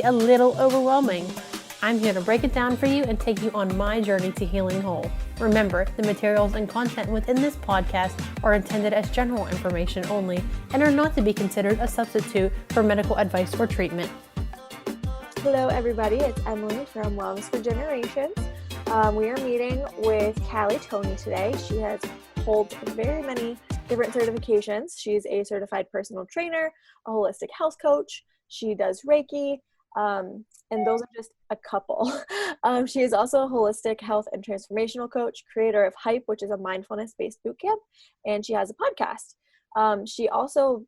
a little overwhelming. I'm here to break it down for you and take you on my journey to healing whole. Remember, the materials and content within this podcast are intended as general information only and are not to be considered a substitute for medical advice or treatment. Hello everybody, it's Emily from Wellness for Generations. We are meeting with Callie Tony today. She holds very many different certifications. She's a certified personal trainer, a holistic health coach. She does Reiki, and those are just a couple. She is also a holistic health and transformational coach, creator of Hype, which is a mindfulness-based bootcamp, and she has a podcast. She also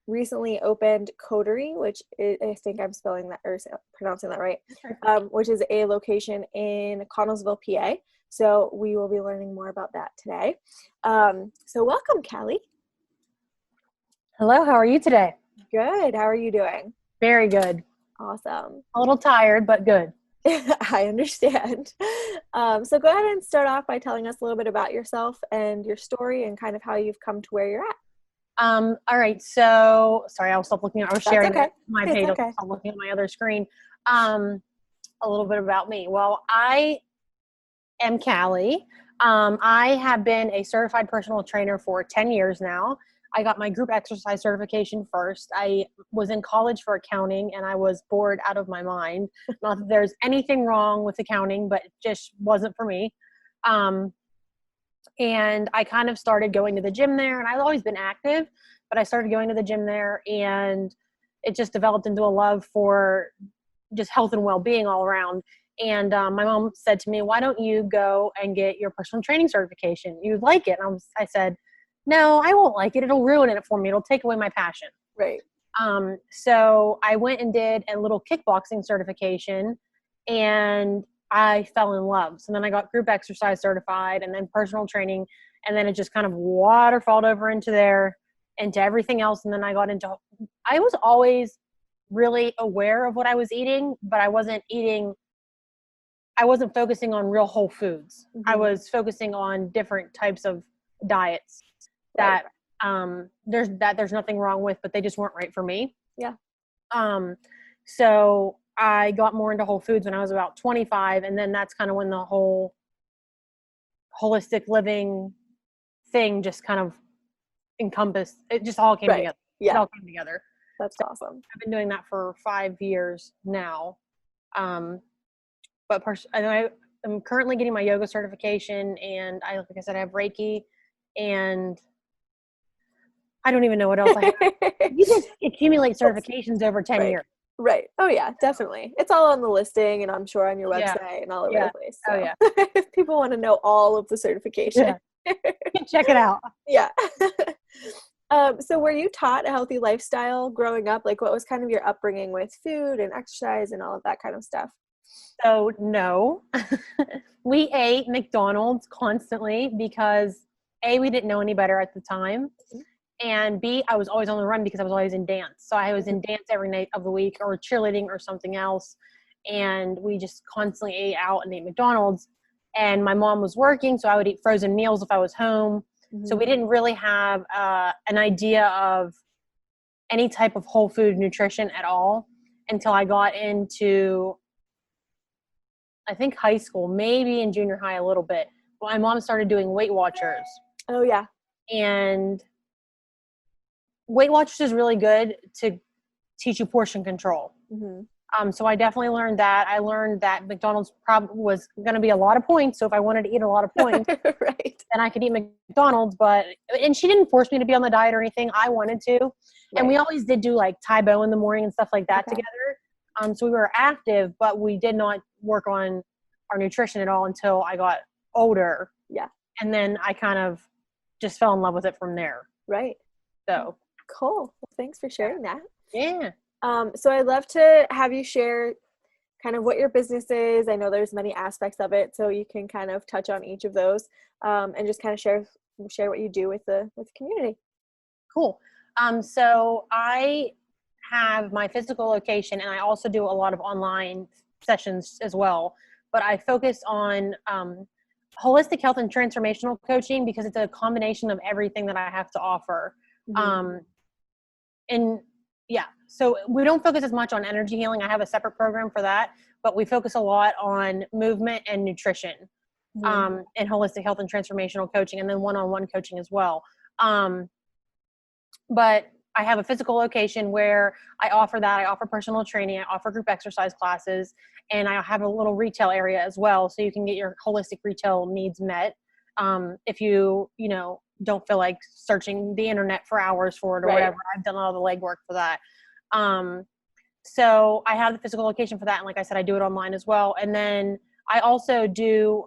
recently opened Coterie, which is, I think I'm spelling that or pronouncing that right, which is a location in Connellsville, PA. So we will be learning more about that today. So welcome, Callie. Hello, how are you today? Good. How are you doing? Very good. Awesome. A little tired, but good. I understand. So go ahead and start off by telling us a little bit about yourself and your story and kind of how you've come to where you're at. All right. So sorry, I'll stop looking. I was sharing my page. Okay. I'll stop looking at my other screen. A little bit about me. Well, I am Callie. I have been a certified personal trainer for 10 years now. I got my group exercise certification first. I was in college for accounting and I was bored out of my mind. Not that there's anything wrong with accounting, but it just wasn't for me. And I kind of started going to the gym there, and I've always been active, but I started going to the gym there, and it just developed into a love for just health and well-being all around. And my mom said to me, why don't you go and get your personal training certification? You'd like it. And I said, no, I won't like it. It'll ruin it for me. It'll take away my passion. Right. So I went and did a little kickboxing certification, and I fell in love. So then I got group exercise certified and then personal training. And then it just kind of waterfalled over into everything else. And then I was always really aware of what I was eating, but I wasn't focusing on real whole foods. Mm-hmm. I was focusing on different types of diets that there's nothing wrong with, but they just weren't right for me. Yeah. So I got more into whole foods when I was about 25. And then that's kind of when the whole holistic living thing just kind of encompassed. It just all came together. Yeah. It all came together. That's awesome. I've been doing that for 5 years now. But I'm currently getting my yoga certification, and like I said, I have Reiki, and I don't even know what else I have. You just accumulate certifications over 10 years. Right. Oh yeah, definitely. It's all on the listing, and I'm sure on your website and all over the place. So. Oh yeah. If people want to know all of the certification, check it out. Yeah. So were you taught a healthy lifestyle growing up? Like, what was kind of your upbringing with food and exercise and all of that kind of stuff? So no, we ate McDonald's constantly because A, we didn't know any better at the time. Mm-hmm. And B, I was always on the run because I was always in dance. So I was in dance every night of the week or cheerleading or something else. And we just constantly ate out and ate McDonald's. And my mom was working, so I would eat frozen meals if I was home. Mm-hmm. So we didn't really have an idea of any type of whole food nutrition at all until I got into, I think, high school, maybe in junior high a little bit. Well, my mom started doing Weight Watchers. Oh, yeah. And Weight Watchers is really good to teach you portion control. Mm-hmm. So I definitely learned that. I learned that McDonald's probably was going to be a lot of points. So if I wanted to eat a lot of points, right, then I could eat McDonald's. And she didn't force me to be on the diet or anything. I wanted to. Right. And we always did do like Tai Bo in the morning and stuff like that together. So we were active, but we did not work on our nutrition at all until I got older. Yeah. And then I kind of just fell in love with it from there. Right. So. Cool. Well, thanks for sharing that. Yeah. So I'd love to have you share kind of what your business is. I know there's many aspects of it, so you can kind of touch on each of those, and just kind of share what you do with the community. Cool. So I have my physical location, and I also do a lot of online sessions as well. But I focus on holistic health and transformational coaching because it's a combination of everything that I have to offer. Mm-hmm. so we don't focus as much on energy healing. I have a separate program for that, but we focus a lot on movement and nutrition, and holistic health and transformational coaching, and then one-on-one coaching as well. But I have a physical location where I offer that. I offer personal training. I offer group exercise classes, and I have a little retail area as well, so you can get your holistic retail needs met. If you don't feel like searching the internet for hours for it or whatever, I've done all the legwork for that. So I have the physical location for that, and like I said, I do it online as well. And then I also do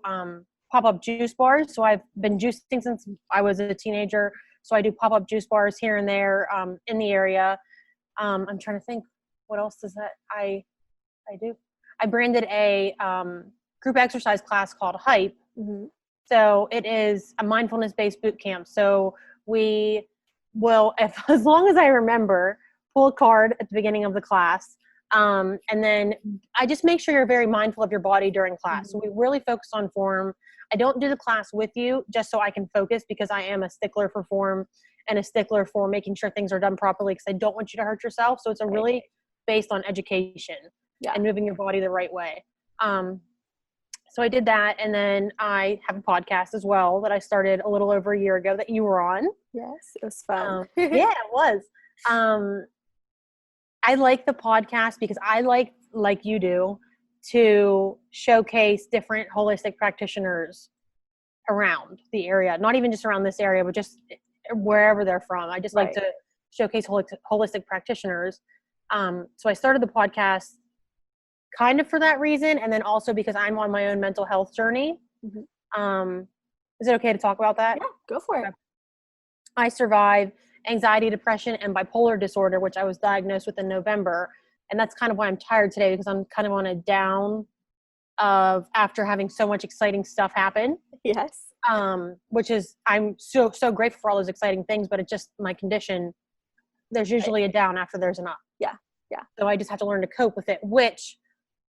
pop-up juice bars. So I've been juicing since I was a teenager. So I do pop-up juice bars here and there in the area. I'm trying to think, what else does that I do? I branded a group exercise class called Hype. So it is a mindfulness-based boot camp. So we will, as long as I remember, pull a card at the beginning of the class. And then I just make sure you're very mindful of your body during class. So we really focus on form. I don't do the class with you just so I can focus, because I am a stickler for form and a stickler for making sure things are done properly, because I don't want you to hurt yourself. So it's a really based on education and moving your body the right way. So I did that. And then I have a podcast as well that I started a little over a year ago that you were on. Yes, it was fun. Yeah, it was. I like the podcast because I like you do, to showcase different holistic practitioners around the area, not even just around this area, but just wherever they're from. I just like to showcase holistic practitioners. So I started the podcast kind of for that reason, and then also because I'm on my own mental health journey. Is it okay to talk about that? Yeah, go for it. I survived anxiety, depression, and bipolar disorder, which I was diagnosed with in November. And that's kind of why I'm tired today, because I'm kind of on a down of after having so much exciting stuff happen. Yes. Which is, I'm so grateful for all those exciting things, but it's just my condition. There's usually a down after there's an up. Yeah. So I just have to learn to cope with it, which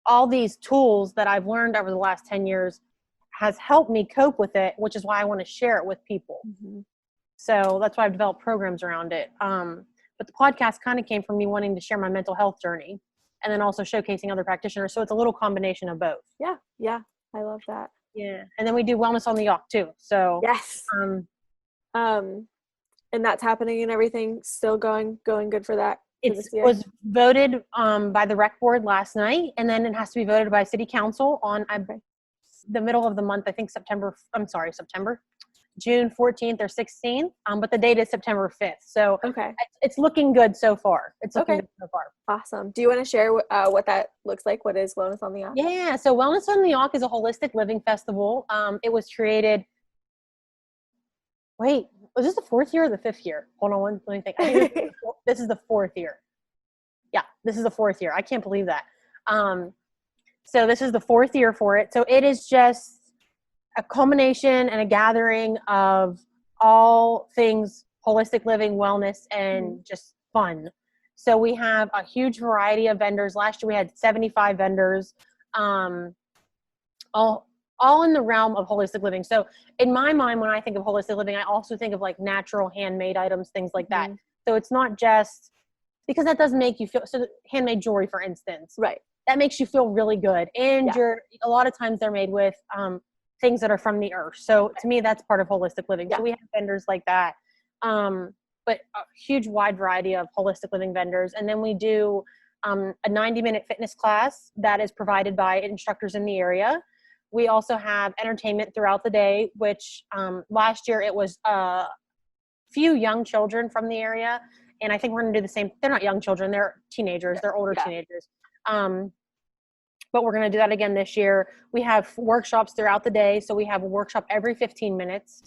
all these tools that I've learned over the last 10 years has helped me cope with it, which is why I want to share it with people. So that's why I've developed programs around it. But the podcast kind of came from me wanting to share my mental health journey, and then also showcasing other practitioners. So it's a little combination of both. Yeah. I love that. Yeah. And then we do Wellness on the Yacht too. So yes. And that's happening and everything still going good for that. It was voted by the rec board last night, and then it has to be voted by city council on the middle of the month. I think September, June 14th or 16th. But the date is September 5th. So it's looking good so far. It's looking good so far. Awesome. Do you want to share what that looks like? What is Wellness on the Yacht? Yeah. So Wellness on the Yacht is a holistic living festival. It was created. Wait, was this the 4th year or the 5th year? Hold on, let me think. I think this is the 4th year. Yeah, this is the 4th year. I can't believe that. So this is the 4th year for it. So it is just a culmination and a gathering of all things holistic living, wellness, and just fun. So we have a huge variety of vendors. Last year we had 75 vendors, all in the realm of holistic living. So in my mind, when I think of holistic living, I also think of like natural handmade items, things like that. So it's not just because that does make you feel, so handmade jewelry, for instance, that makes you feel really good. And a lot of times they're made with things that are from the earth. So to me, that's part of holistic living. So we have vendors like that, but a huge wide variety of holistic living vendors. And then we do a 90-minute fitness class that is provided by instructors in the area. We also have entertainment throughout the day, which last year it was a few young children from the area. And I think we're going to do the same. They're not young children. They're teenagers. They're older teenagers. But we're going to do that again this year. We have workshops throughout the day. So we have a workshop every 15 minutes,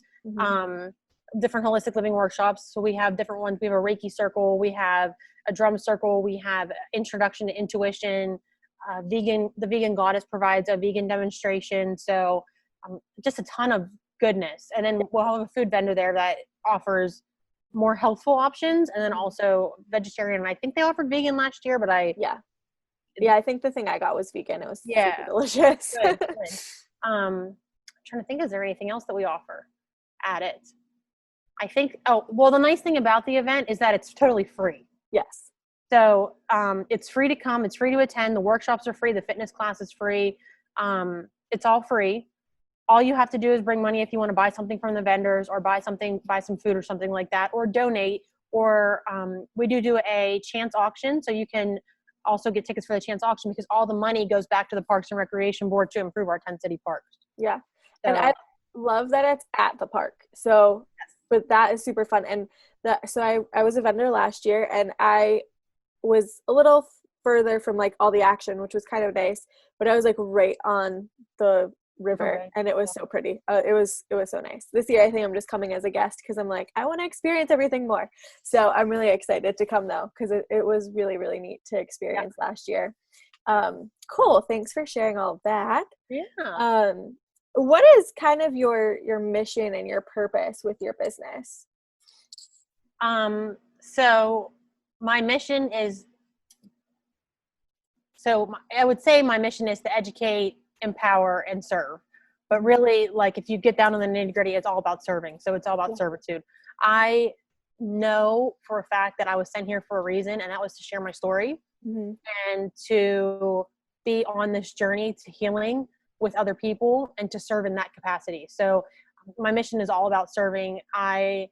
different holistic living workshops. So we have different ones. We have a Reiki circle. We have a drum circle. We have introduction to intuition. The vegan goddess provides a vegan demonstration. So just a ton of goodness. And then we'll have a food vendor there that offers more healthful options, and then also vegetarian. And I think they offered vegan last year, but I think the thing I got was vegan. It was super delicious. Good. I'm trying to think, is there anything else that we offer at it? I think, the nice thing about the event is that it's totally free. Yes. So it's free to come. It's free to attend. The workshops are free. The fitness class is free. It's all free. All you have to do is bring money if you want to buy something from the vendors or buy some food or something like that, or donate. Or we do a chance auction. So you can also get tickets for the chance auction because all the money goes back to the Parks and Recreation Board to improve our 10 city parks. Yeah. So, And I love that it's at the park. So, but that is super fun. And so I was a vendor last year, and I was a little further from like all the action, which was kind of nice, but I was like right on the river, and it was so pretty. It was so nice. This year I think I'm just coming as a guest because I'm like, I want to experience everything more. So I'm really excited to come though, because it was really, really neat to experience last year. Cool. Thanks for sharing all of that. Yeah. What is kind of your mission and your purpose with your business? So my mission is, I would say my mission is to educate, empower, and serve. But really, like, if you get down to the nitty gritty, it's all about serving. So it's all about servitude. I know for a fact that I was sent here for a reason, and that was to share my story and to be on this journey to healing with other people and to serve in that capacity. So my mission is all about serving. I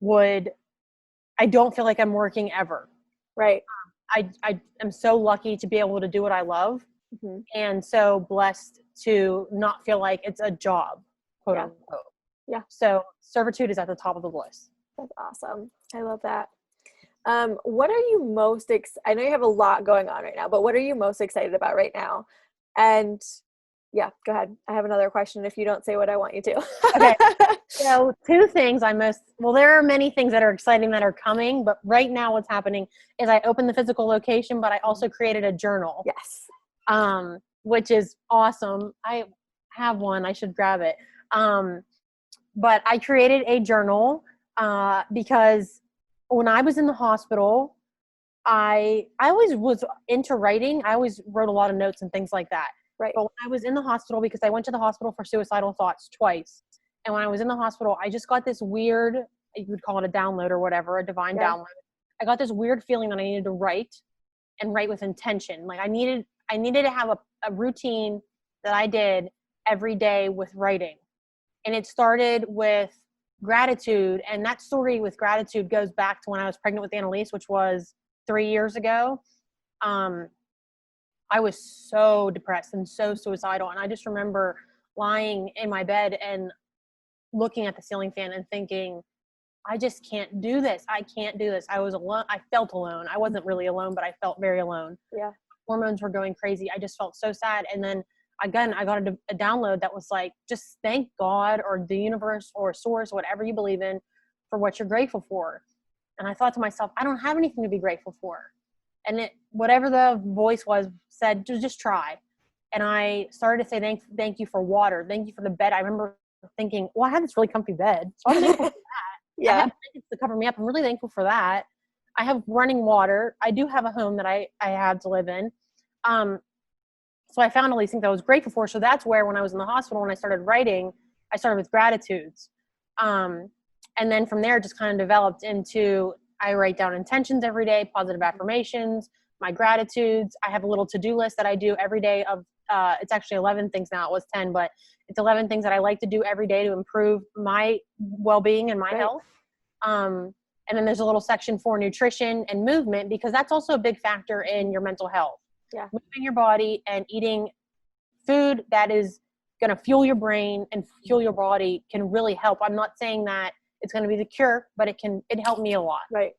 don't feel like I'm working ever. Right. I am so lucky to be able to do what I love, and so blessed to not feel like it's a job, quote unquote. Yeah. So servitude is at the top of the list. That's awesome. I love that. What are you most I know you have a lot going on right now, but what are you most excited about right now? And yeah, go ahead. I have another question if you don't say what I want you to. Okay. So two things there are many things that are exciting that are coming, but right now what's happening is I opened the physical location, but I also created a journal. Yes. Which is awesome. I have one. I should grab it. But I created a journal because when I was in the hospital, I always was into writing. I always wrote a lot of notes and things like that. Right. But when I was in the hospital, because I went to the hospital for suicidal thoughts twice, and when I was in the hospital, I just got this weird, you would call it a download or whatever, a divine download. I got this weird feeling that I needed to write and write with intention. Like I needed to have a routine that I did every day with writing. And it started with gratitude. And that story with gratitude goes back to when I was pregnant with Annalise, which was 3 years ago. I was so depressed and so suicidal. And I just remember lying in my bed and looking at the ceiling fan and thinking, I just can't do this. I can't do this. I was alone. I felt alone. I wasn't really alone, but I felt very alone. Yeah. Hormones were going crazy. I just felt so sad. And then again, I got a download that was like, just thank God or the universe or source, whatever you believe in, for what you're grateful for. And I thought to myself, I don't have anything to be grateful for. And whatever the voice was said, just try. And I started to say, thank you for water. Thank you for the bed. I remember thinking, well, I have this really comfy bed. So I'm thankful for that. I have blankets to cover me up. I'm really thankful for that. I have running water. I do have a home that I had to live in. So I found all these things that I was grateful for. So that's where, when I was in the hospital, when I started writing, I started with gratitudes. And then from there, just kind of developed into, I write down intentions every day, positive affirmations, my gratitudes. I have a little to-do list that I do every day of, it's actually 11 things now. It was 10, but it's 11 things that I like to do every day to improve my well-being and my health. And then there's a little section for nutrition and movement, because that's also a big factor in your mental health. Yeah. Moving your body and eating food that is going to fuel your brain and fuel your body can really help. I'm not saying that it's going to be the cure, but it helped me a lot. Right.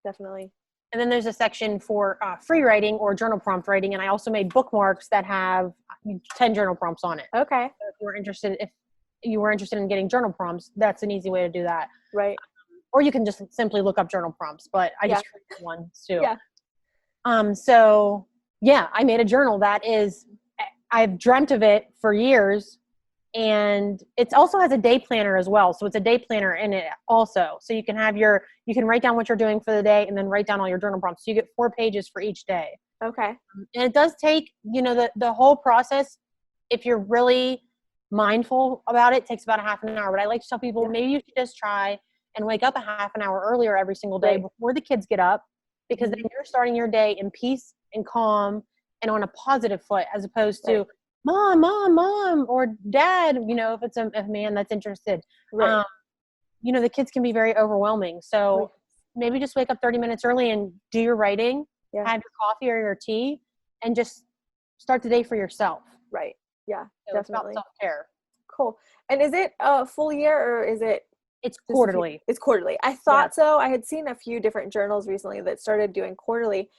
Definitely. And then there's a section for free writing or journal prompt writing. And I also made bookmarks that have 10 journal prompts on it. Okay. So if you were interested in getting journal prompts, that's an easy way to do that. Right. Or you can just simply look up journal prompts, but I just created one too. Yeah. So yeah, I made a journal that is, I've dreamt of it for years, and it also has a day planner as well. So it's a day planner in it also. So you can write down what you're doing for the day and then write down all your journal prompts. So you get 4 pages for each day. Okay. And it does take, the whole process, if you're really mindful about it, takes about a half an hour. But I like to tell people, maybe you should just try and wake up a half an hour earlier every single day before the kids get up, because then you're starting your day in peace and calm and on a positive foot, as opposed to mom, or dad, if it's a man that's interested. Right. The kids can be very overwhelming. So maybe just wake up 30 minutes early and do your writing, have your coffee or your tea, and just start the day for yourself. Right. Yeah, So definitely. It's about self-care. Cool. And is it a full year, or is it? It's quarterly. It's quarterly. I thought so. I had seen a few different journals recently that started doing quarterly.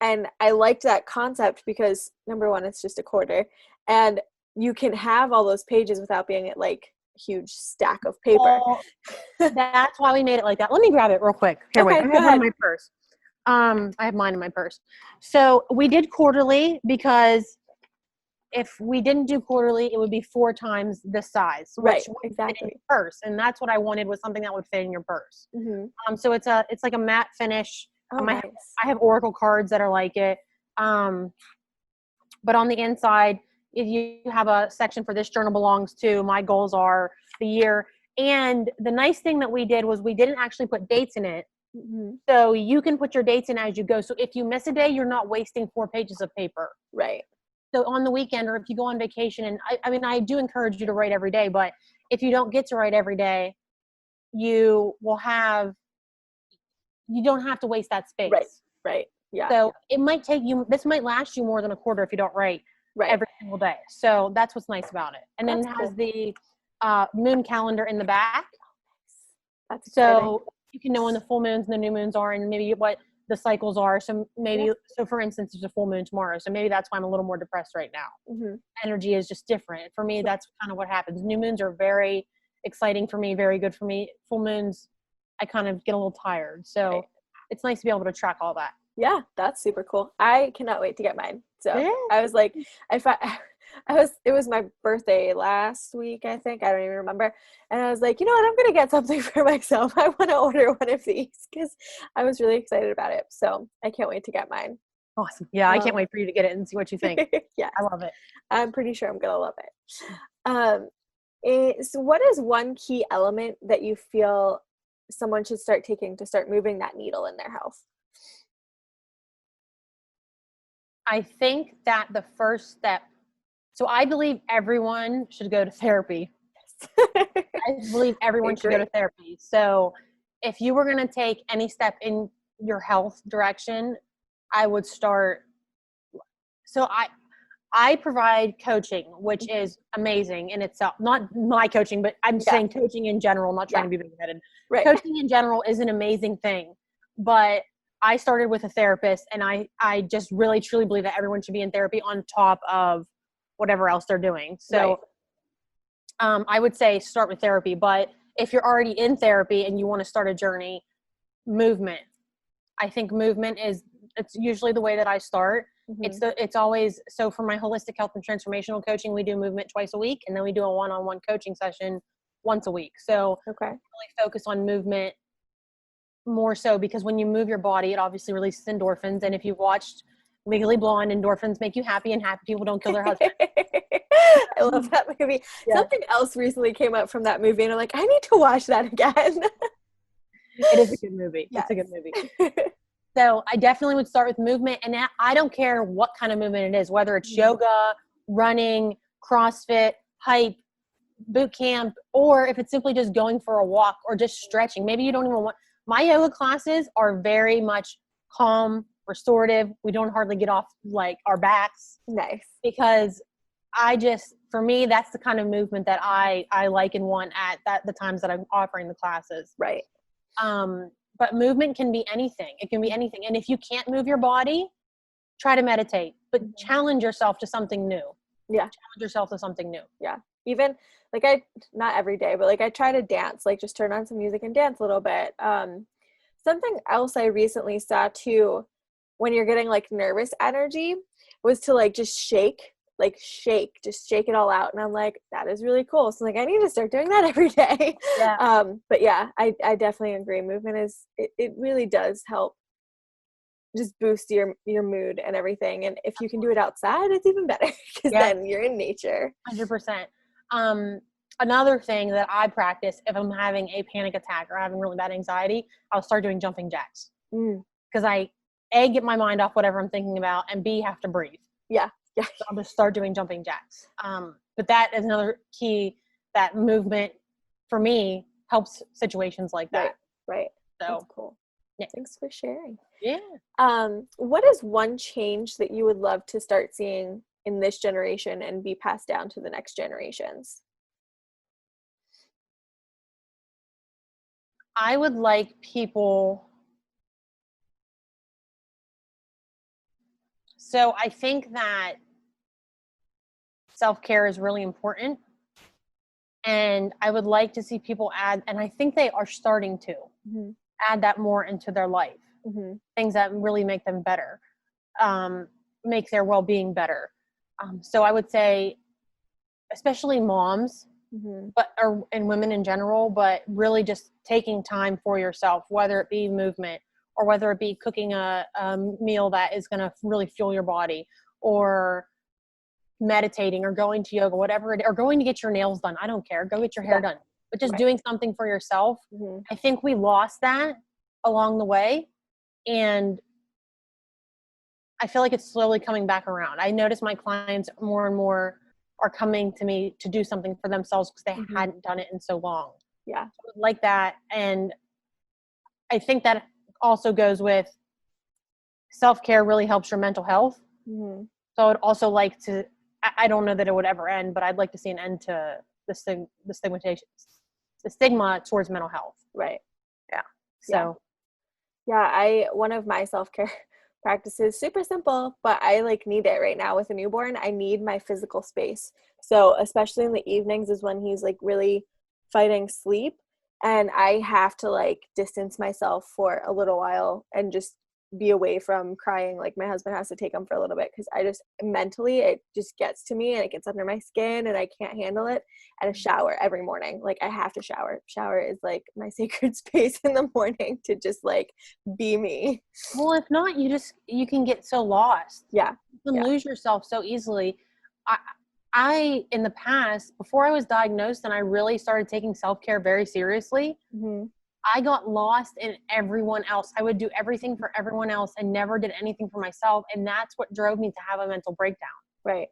And I liked that concept because, number one, it's just a quarter. And you can have all those pages without being at like a huge stack of paper. Well, that's why we made it like that. Let me grab it real quick. Here, wait. I have one in my purse. I have mine in my purse. So we did quarterly because if we didn't do quarterly, it would be 4 times this size. Right, Which exactly. Fit in your purse, and that's what I wanted, was something that would fit in your purse. Mm-hmm. So it's like a matte finish. Oh, nice. I have Oracle cards that are like it. But on the inside, if you have a section for this journal belongs to, my goals are the year. And the nice thing that we did was we didn't actually put dates in it. Mm-hmm. So you can put your dates in as you go. So if you miss a day, you're not wasting 4 pages of paper. Right. So on the weekend, or if you go on vacation, and I do encourage you to write every day, but if you don't get to write every day, you don't have to waste that space. Right. Yeah. So it might this might last you more than a quarter if you don't write every single day. So that's what's nice about it. And then it has the moon calendar in the back. That's so exciting. You can know when the full moons and the new moons are, and maybe what the cycles are. So so for instance, there's a full moon tomorrow. So maybe that's why I'm a little more depressed right now. Mm-hmm. Energy is just different. For me, that's kind of what happens. New moons are very exciting for me, very good for me. Full moons, I kind of get a little tired. So it's nice to be able to track all that. Yeah, that's super cool. I cannot wait to get mine. So Yeah. I was like, it was my birthday last week, I think. I don't even remember. And I was like, you know what? I'm going to get something for myself. I want to order one of these because I was really excited about it. So I can't wait to get mine. Awesome. Yeah, I can't wait for you to get it and see what you think. Yeah, I love it. I'm pretty sure I'm going to love it. So what is one key element that you feel someone should start taking to start moving that needle in their health? I think that the first step, so I believe everyone should go to therapy. I believe everyone should go to therapy. So if you were going to take any step in your health direction, I would start. So I provide coaching, which is amazing in itself. Not my coaching, but I'm saying coaching in general, not trying to be big-headed. Right. Coaching in general is an amazing thing. But I started with a therapist, and I just really, truly believe that everyone should be in therapy on top of whatever else they're doing. So I would say start with therapy. But if you're already in therapy and you want to start a journey, movement. I think movement it's usually the way that I start. Mm-hmm. It's always, so for my holistic health and transformational coaching, we do movement twice a week, and then we do a one-on-one coaching session once a week. So really focus on movement more so, because when you move your body, it obviously releases endorphins. And if you've watched Legally Blonde, endorphins make you happy, and happy people don't kill their husband. I love that movie. Something else recently came up from that movie, and I'm like, I need to watch that again. It is a good movie. Yes. It's a good movie. So I definitely would start with movement, and I don't care what kind of movement it is, whether it's yoga, running, CrossFit, hike, boot camp, or if it's simply just going for a walk or just stretching. Maybe you don't even want. My yoga classes are very much calm, restorative. We don't hardly get off like our backs. Nice. Because for me, that's the kind of movement that I like and want at the times that I'm offering the classes. Right. But movement can be anything. It can be anything. And if you can't move your body, try to meditate, but challenge yourself to something new. Yeah. Challenge yourself to something new. Yeah. Even like not every day, but like I try to dance, like just turn on some music and dance a little bit. Something else I recently saw too, when you're getting like nervous energy, was to like just shake it all out. And I'm like, that is really cool. So like, I need to start doing that every day. Yeah. But yeah, I definitely agree. Movement it really does help just boost your mood and everything. And if you can do it outside, it's even better, because then you're in nature. 100%. Another thing that I practice if I'm having a panic attack or having really bad anxiety, I'll start doing jumping jacks. Because A, get my mind off whatever I'm thinking about, and B, have to breathe. Yeah. Yeah. So I'll just start doing jumping jacks. But that is another key, that movement for me helps situations like that. Right. So That's cool. yeah. Thanks for sharing. Yeah. What is one change that you would love to start seeing in this generation and be passed down to the next generations? I would like people. So I think that self-care is really important. And I would like to see people add, and I think they are starting to add that more into their life. Things that really make them better, make their well-being better. So I would say, especially moms, and women in general, but really just taking time for yourself, whether it be movement or whether it be cooking a meal that is going to really fuel your body, or meditating, or going to yoga, whatever it, or going to get your nails done. I don't care. Go get your hair done. But just doing something for yourself. I think we lost that along the way. And I feel like it's slowly coming back around. I notice my clients more and more are coming to me to do something for themselves because they hadn't done it in so long. Yeah. So like that. And I think that also goes with self-care really helps your mental health. So I would also like to, I don't know that it would ever end, but I'd like to see an end to the stigma towards mental health. Right. Yeah. So. Yeah. One of my self-care practices, super simple, but I like need it right now with a newborn. I need my physical space. So especially in the evenings is when he's like really fighting sleep, and I have to like distance myself for a little while and just be away from crying. Like my husband has to take him for a little bit because I just mentally, it just gets to me and it gets under my skin and I can't handle it. And a shower every morning. Like I have to shower is like my sacred space in the morning to just like be me. Well, if not, you can get so lost. Yeah. You can lose yourself so easily. I in the past, before I was diagnosed and I really started taking self-care very seriously, I got lost in everyone else. I would do everything for everyone else and never did anything for myself. And that's what drove me to have a mental breakdown. Right.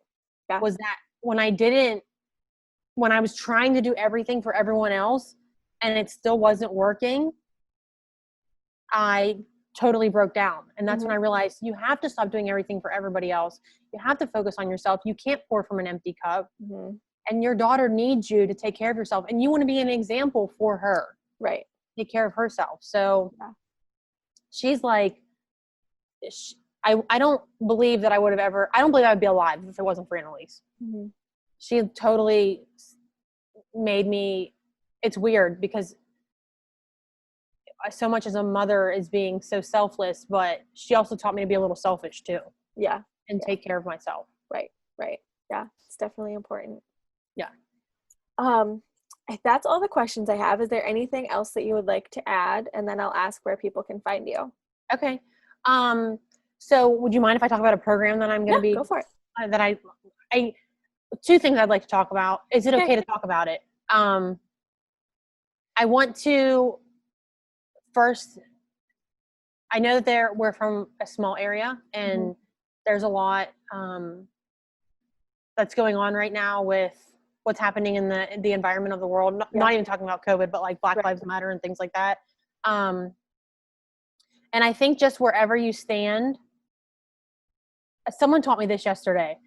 Yeah. Was that when I was trying to do everything for everyone else and it still wasn't working, I totally broke down. And that's when I realized you have to stop doing everything for everybody else. You have to focus on yourself. You can't pour from an empty cup. And your daughter needs you to take care of yourself. And you want to be an example for her. Right. Take care of herself. So she's like, I don't believe that I would be alive if it wasn't for Annalise. She totally made me, it's weird because so much as a mother is being so selfless, but she also taught me to be a little selfish too. Yeah. And take care of myself. Right. Yeah. It's definitely important. Yeah. That's all the questions I have. Is there anything else that you would like to add? And then I'll ask where people can find you. Okay. So would you mind if I talk about a program that I'm going to be, go for it. That I, two things I'd like to talk about. Is it okay to talk about it? I want to first, I know that we're from a small area and there's a lot, that's going on right now with what's happening in the environment of the world. Not even talking about COVID, but like Black Lives Matter and things like that. And I think just wherever you stand, someone taught me this yesterday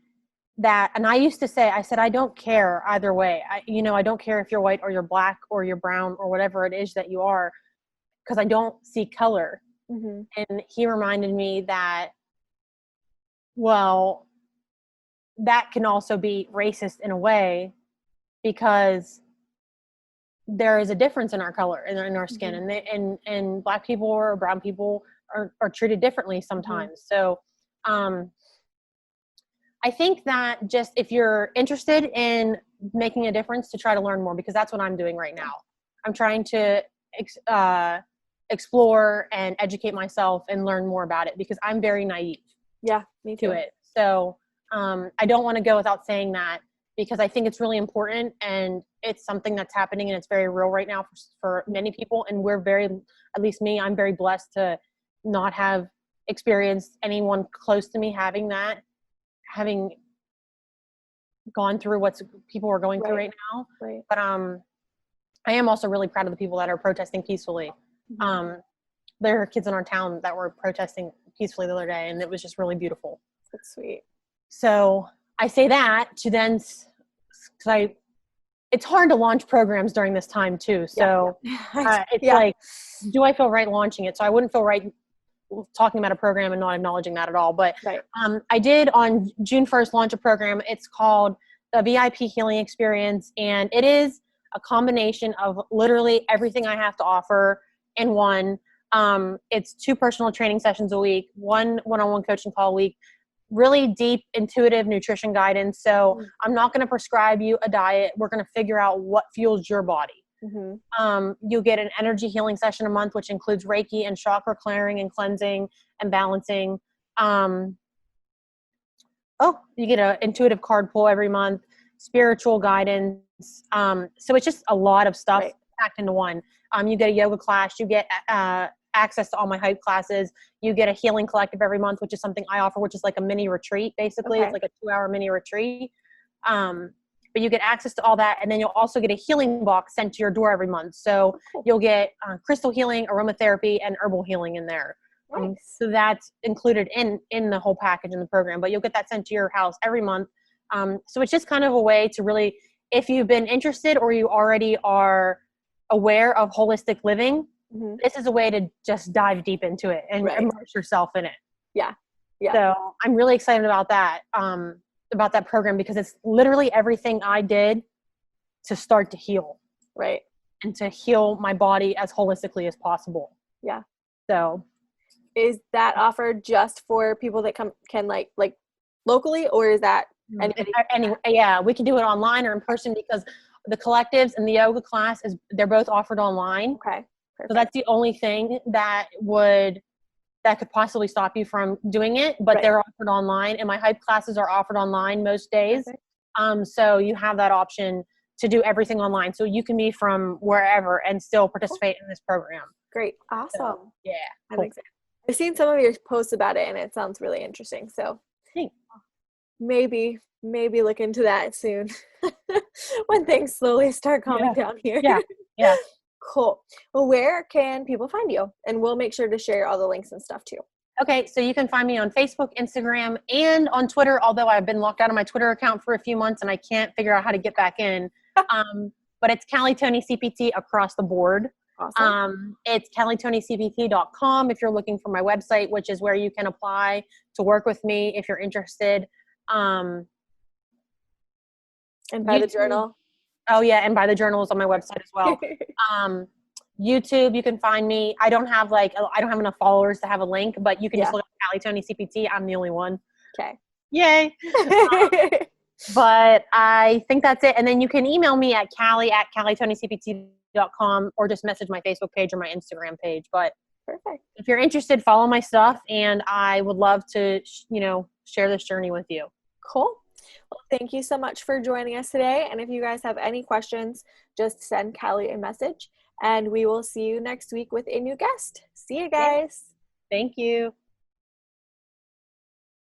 and I used to say, I said, I don't care either way. I don't care if you're white or you're black or you're brown or whatever it is that you are, because I don't see color. And he reminded me that, well, that can also be racist in a way, because there is a difference in our color, in our skin, and black people or brown people are treated differently sometimes. So I think that just if you're interested in making a difference, to try to learn more, because that's what I'm doing right now. I'm trying to explore and educate myself and learn more about it, because I'm very naive me too. to it. So I don't want to go without saying that, because I think it's really important and it's something that's happening and it's very real right now for many people. And we're at least me, I'm very blessed to not have experienced anyone close to me having gone through what people are going through right now. Right. But I am also really proud of the people that are protesting peacefully. Mm-hmm. There are kids in our town that were protesting peacefully the other day, and it was just really beautiful. That's sweet. So I say that to then, because it's hard to launch programs during this time too. So it's like, do I feel right launching it? So I wouldn't feel right talking about a program and not acknowledging that at all. But I did on June 1st launch a program. It's called the VIP Healing Experience, and it is a combination of literally everything I have to offer in one. It's 2 personal training sessions a week, 1 one-on-one coaching call a week, really deep intuitive nutrition guidance. So I'm not going to prescribe you a diet. We're going to figure out what fuels your body. Mm-hmm. You'll get an energy healing session a month, which includes Reiki and chakra clearing and cleansing and balancing. You get an intuitive card pull every month, spiritual guidance. So it's just a lot of stuff packed into one. You get a yoga class, you get access to all my hype classes. You get a healing collective every month, which is something I offer, which is like a mini retreat, basically. It's like a 2-hour mini retreat. But you get access to all that. And then you'll also get a healing box sent to your door every month. So you'll get crystal healing, aromatherapy, and herbal healing in there. So that's included in the whole package in the program, but you'll get that sent to your house every month. So it's just kind of a way to really, if you've been interested or you already are aware of holistic living, this is a way to just dive deep into it and immerse yourself in it. Yeah. So I'm really excited about that program, because it's literally everything I did to start to heal. Right. And to heal my body as holistically as possible. Yeah. So is that offered just for people that can like locally, or is that anybody? Yeah, we can do it online or in person, because the collectives and the yoga class they're both offered online. Okay. Perfect. So that's the only thing that could possibly stop you from doing it, but they're offered online, and my hype classes are offered online most days. So you have that option to do everything online. So you can be from wherever and still participate in this program. Great. Awesome. So, yeah. I'm excited. I've seen some of your posts about it, and it sounds really interesting. So maybe look into that soon when things slowly start calming down here. Yeah. Cool. Well, where can people find you? And we'll make sure to share all the links and stuff too. Okay, so you can find me on Facebook, Instagram, and on Twitter, although I've been locked out of my Twitter account for a few months and I can't figure out how to get back in. But it's Callie Tony CPT across the board. Awesome. It's CallieTonyCPT.com if you're looking for my website, which is where you can apply to work with me if you're interested. And buy the journal. Oh yeah, and buy the journals on my website as well. YouTube, you can find me. I don't have enough followers to have a link, but you can just look up Callie Tony CPT. I'm the only one. Okay. Yay. But I think that's it. And then you can email me at CallieTonyCPT.com or just message my Facebook page or my Instagram page. But perfect. If you're interested, follow my stuff, and I would love to, share this journey with you. Cool. Well, thank you so much for joining us today. And if you guys have any questions, just send Callie a message, and we will see you next week with a new guest. See you guys. Thank you.